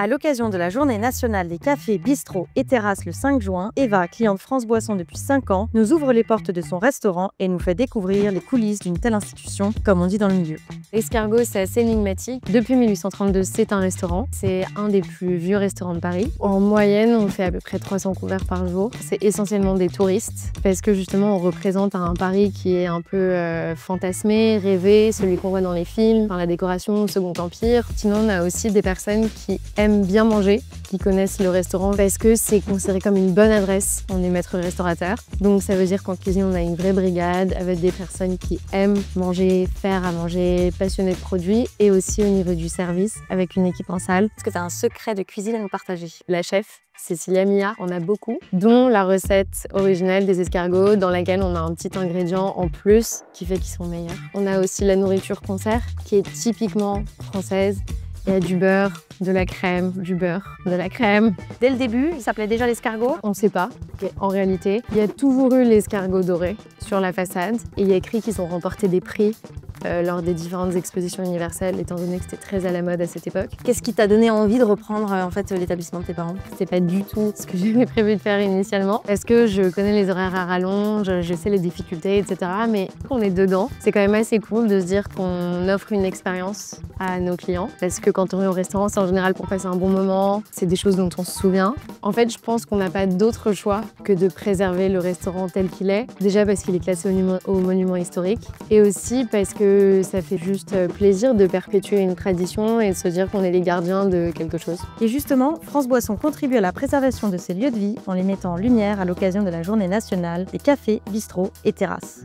À l'occasion de la journée nationale des cafés, bistrots et terrasses le 5 juin, Eva, cliente France Boisson depuis 5 ans, nous ouvre les portes de son restaurant et nous fait découvrir les coulisses d'une telle institution, comme on dit dans le milieu. L'escargot, c'est assez énigmatique. Depuis 1832, c'est un restaurant. C'est un des plus vieux restaurants de Paris. En moyenne, on fait à peu près 300 couverts par jour. C'est essentiellement des touristes parce que justement, on représente un Paris qui est un peu fantasmé, rêvé, celui qu'on voit dans les films, enfin, la décoration, Second Empire. Sinon, on a aussi des personnes qui aiment bien manger, qui connaissent le restaurant parce que c'est considéré comme une bonne adresse. On est maître restaurateur. Donc ça veut dire qu'en cuisine, on a une vraie brigade avec des personnes qui aiment manger, faire à manger, passionnés de produits et aussi au niveau du service avec une équipe en salle. Est-ce que tu as un secret de cuisine à nous partager? La chef, Cécilia Milla, on a beaucoup, dont la recette originale des escargots dans laquelle on a un petit ingrédient en plus qui fait qu'ils sont meilleurs. On a aussi la nourriture concert qui est typiquement française. Il y a du beurre, de la crème, du beurre, de la crème. Dès le début, il s'appelait déjà l'escargot? On ne sait pas. En réalité, il y a toujours eu l'escargot doré sur la façade et il y a écrit qu'ils ont remporté des prix lors des différentes expositions universelles, étant donné que c'était très à la mode à cette époque. Qu'est-ce qui t'a donné envie de reprendre l'établissement de tes parents? C'est pas du tout ce que j'avais prévu de faire initialement, parce que je connais les horaires à rallonge, je sais les difficultés, etc. Mais quand on est dedans, c'est quand même assez cool de se dire qu'on offre une expérience à nos clients, parce que quand on est au restaurant, c'est en général pour passer un bon moment, c'est des choses dont on se souvient. En fait, je pense qu'on n'a pas d'autre choix que de préserver le restaurant tel qu'il est, déjà parce qu'il est classé au monument historique, et aussi parce que ça fait juste plaisir de perpétuer une tradition et de se dire qu'on est les gardiens de quelque chose. Et justement, France Boisson contribue à la préservation de ces lieux de vie en les mettant en lumière à l'occasion de la journée nationale des cafés, bistrots et terrasses.